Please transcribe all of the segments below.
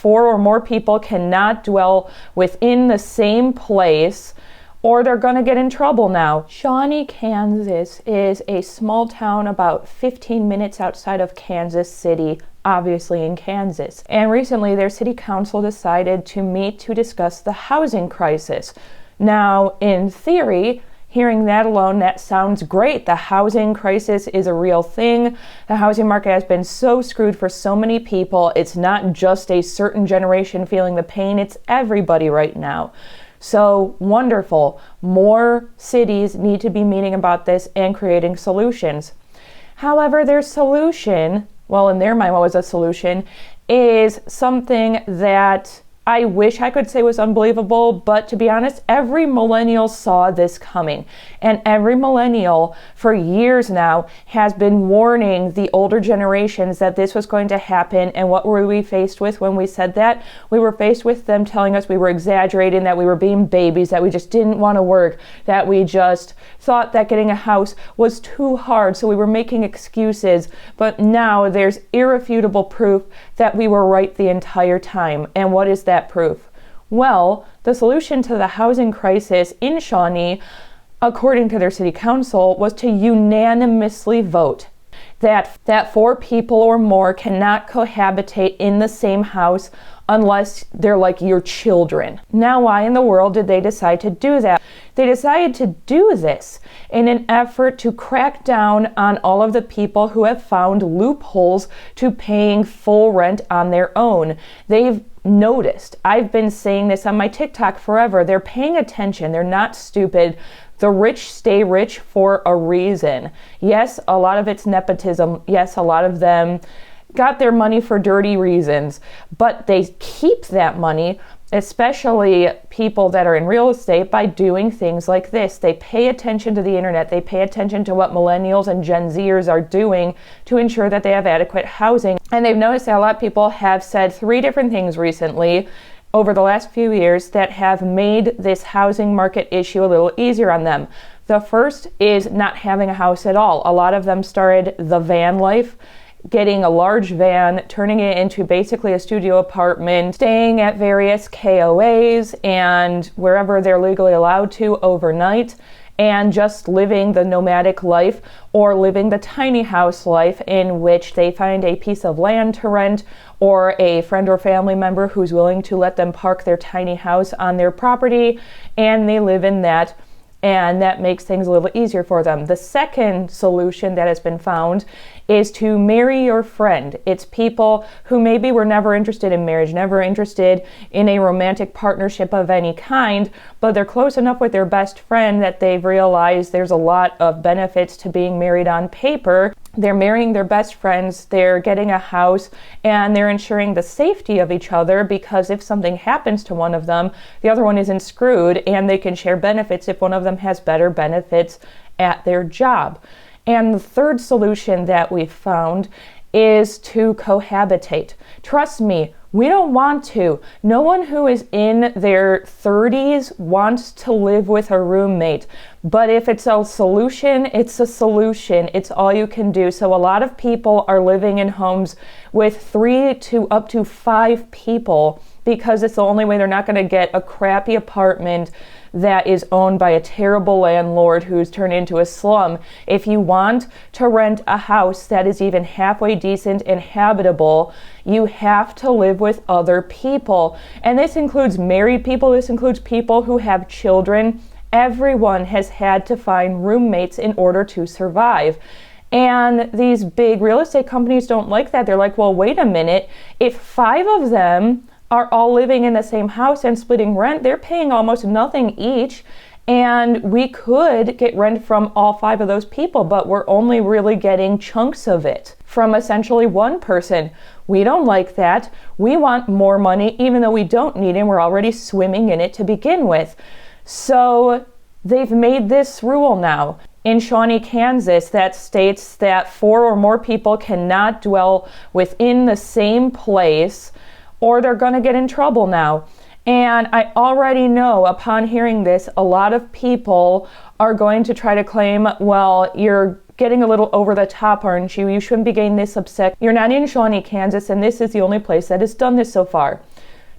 4 or more people cannot dwell within the same place, or they're going to get in trouble now. Shawnee, Kansas is a small town about 15 minutes outside of Kansas City, obviously in Kansas. And recently their city council decided to meet to discuss the housing crisis. Now, in theory, hearing that alone, that sounds great. The housing crisis is a real thing. The housing market has been so screwed for so many people. It's not just a certain generation feeling the pain, it's everybody right now. So wonderful. More cities need to be meeting about this and creating solutions. However, their solution, well, in their mind, what was a solution, is something that I wish I could say was unbelievable, but to be honest, every millennial saw this coming. And every millennial for years now has been warning the older generations that this was going to happen. And what were we faced with when we said that? We were faced with them telling us we were exaggerating, that we were being babies, that we just didn't want to work, that we just thought that getting a house was too hard, so we were making excuses. But now there's irrefutable proof that we were right the entire time. And what is that proof? Well, the solution to the housing crisis in Shawnee, according to their city council, was to unanimously vote that 4 people or more cannot cohabitate in the same house unless they're like your children. Now, why in the world did they decide to do that? They decided to do this in an effort to crack down on all of the people who have found loopholes to paying full rent on their own. They've noticed, I've been saying this on my TikTok forever, they're paying attention, they're not stupid. The rich stay rich for a reason. Yes, a lot of it's nepotism. Yes, a lot of them got their money for dirty reasons, but they keep that money, especially people that are in real estate, by doing things like this. They pay attention to the internet. They pay attention to what millennials and Gen Zers are doing to ensure that they have adequate housing. And they've noticed that a lot of people have said 3 different things recently over the last few years that have made this housing market issue a little easier on them. The first is not having a house at all. A lot of them started the van life, getting a large van, turning it into basically a studio apartment, staying at various KOAs and wherever they're legally allowed to overnight, and just living the nomadic life or living the tiny house life in which they find a piece of land to rent or a friend or family member who's willing to let them park their tiny house on their property, and they live in that, and that makes things a little easier for them. The second solution that has been found is to marry your friend. It's people who maybe were never interested in marriage, never interested in a romantic partnership of any kind, but they're close enough with their best friend that they've realized there's a lot of benefits to being married on paper. They're marrying their best friends, they're getting a house, and they're ensuring the safety of each other, because if something happens to one of them, the other one isn't screwed, and they can share benefits if one of them has better benefits at their job. And the third solution that we've found is to cohabitate. Trust me, we don't want to. No one who is in their 30s wants to live with a roommate. But if it's a solution, it's a solution. It's all you can do. So a lot of people are living in homes with 3 to up to 5 people because it's the only way they're not going to get a crappy apartment that is owned by a terrible landlord who's turned into a slum. If you want to rent a house that is even halfway decent and habitable, you have to live with other people. And this includes married people, this includes people who have children. Everyone has had to find roommates in order to survive. And these big real estate companies don't like that. They're like, well, wait a minute. If 5 of them are all living in the same house and splitting rent, they're paying almost nothing each. And we could get rent from all 5 of those people, but we're only really getting chunks of it from essentially one person. We don't like that. We want more money, even though we don't need it. We're already swimming in it to begin with. So they've made this rule now in Shawnee, Kansas, that states that 4 or more people cannot dwell within the same place, or they're going to get in trouble now. And I already know, upon hearing this, a lot of people are going to try to claim, well, you're getting a little over the top, aren't you? You shouldn't be getting this upset. You're not in Shawnee, Kansas, and this is the only place that has done this so far.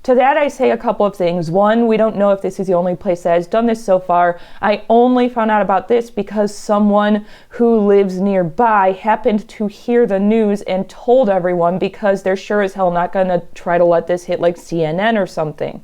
To that I say a couple of things. One, we don't know if this is the only place that has done this so far. I only found out about this because someone who lives nearby happened to hear the news and told everyone, because they're sure as hell not going to try to let this hit like CNN or something.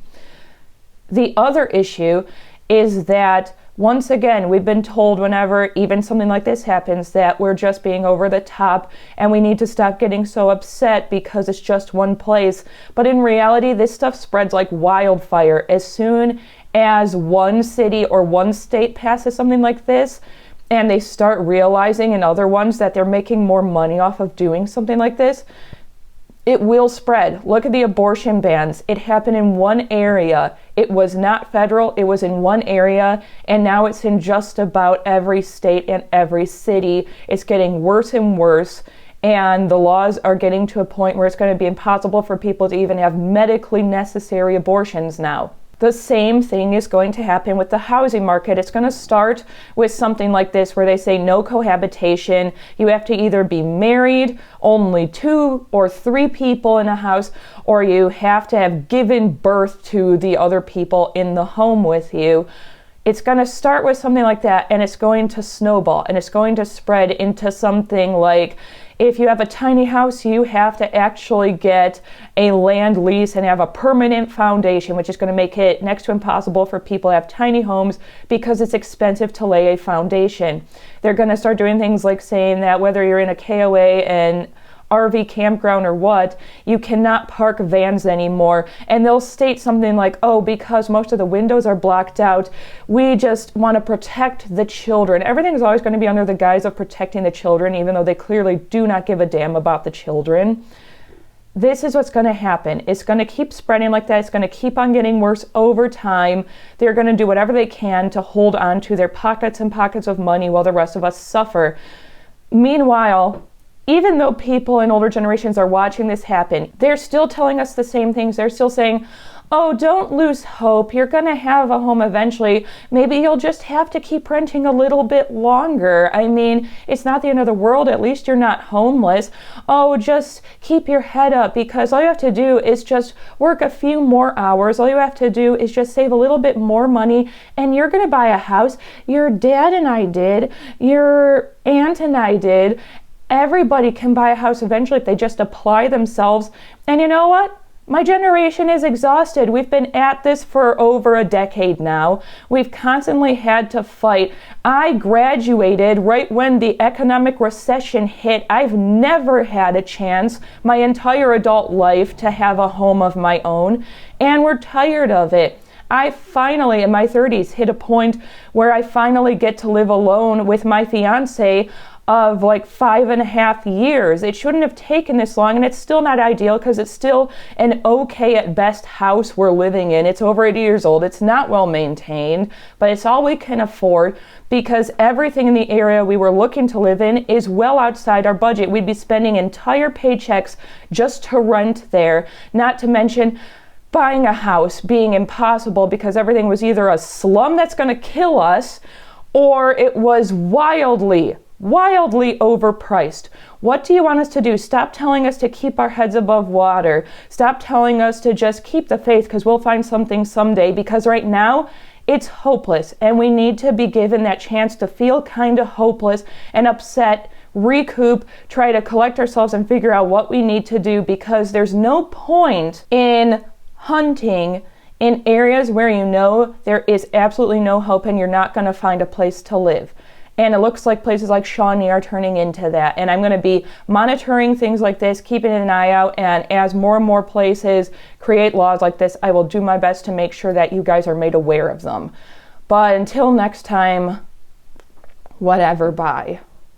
The other issue is that, once again, we've been told whenever even something like this happens that we're just being over the top and we need to stop getting so upset because it's just one place. But in reality, this stuff spreads like wildfire. As soon as one city or one state passes something like this, and they start realizing in other ones that they're making more money off of doing something like this, it will spread. Look at the abortion bans. It happened in one area. It was not federal, it was in one area, and now it's in just about every state and every city. It's getting worse and worse, and the laws are getting to a point where it's going to be impossible for people to even have medically necessary abortions now. The same thing is going to happen with the housing market. It's going to start with something like this where they say no cohabitation. You have to either be married, only 2 or 3 people in a house, or you have to have given birth to the other people in the home with you. It's going to start with something like that, and it's going to snowball, and it's going to spread into something like, if you have a tiny house, you have to actually get a land lease and have a permanent foundation, which is going to make it next to impossible for people to have tiny homes because it's expensive to lay a foundation. They're going to start doing things like saying that whether you're in a KOA and RV campground or what, you cannot park vans anymore. And they'll state something like, oh, because most of the windows are blocked out, we just want to protect the children. Everything is always going to be under the guise of protecting the children, even though they clearly do not give a damn about the children. This is what's going to happen. It's going to keep spreading like that. It's going to keep on getting worse over time. They're going to do whatever they can to hold on to their pockets and pockets of money while the rest of us suffer. Meanwhile, even though people in older generations are watching this happen, they're still telling us the same things. They're still saying, oh, don't lose hope. You're going to have a home eventually. Maybe you'll just have to keep renting a little bit longer. I mean, it's not the end of the world. At least you're not homeless. Oh, just keep your head up, because all you have to do is just work a few more hours. All you have to do is just save a little bit more money, and you're going to buy a house. Your dad and I did. Your aunt and I did. Everybody can buy a house eventually if they just apply themselves. And you know what? My generation is exhausted. We've been at this for over a decade now. We've constantly had to fight. I graduated right when the economic recession hit. I've never had a chance my entire adult life to have a home of my own, and we're tired of it. I finally, in my 30s, hit a point where I finally get to live alone with my fiance of like 5.5 years. It shouldn't have taken this long, and it's still not ideal because it's still an okay at best house we're living in. It's over 80 years old. It's not well maintained, but it's all we can afford because everything in the area we were looking to live in is well outside our budget. We'd be spending entire paychecks just to rent there, not to mention buying a house being impossible because everything was either a slum that's going to kill us or it was wildly overpriced. What do you want us to do? Stop telling us to keep our heads above water. Stop telling us to just keep the faith because we'll find something someday, because right now it's hopeless and we need to be given that chance to feel kind of hopeless and upset, recoup, try to collect ourselves and figure out what we need to do, because there's no point in hunting in areas where you know there is absolutely no hope and you're not going to find a place to live. And it looks like places like Shawnee are turning into that. And I'm going to be monitoring things like this, keeping an eye out. And as more and more places create laws like this, I will do my best to make sure that you guys are made aware of them. But until next time, whatever, bye.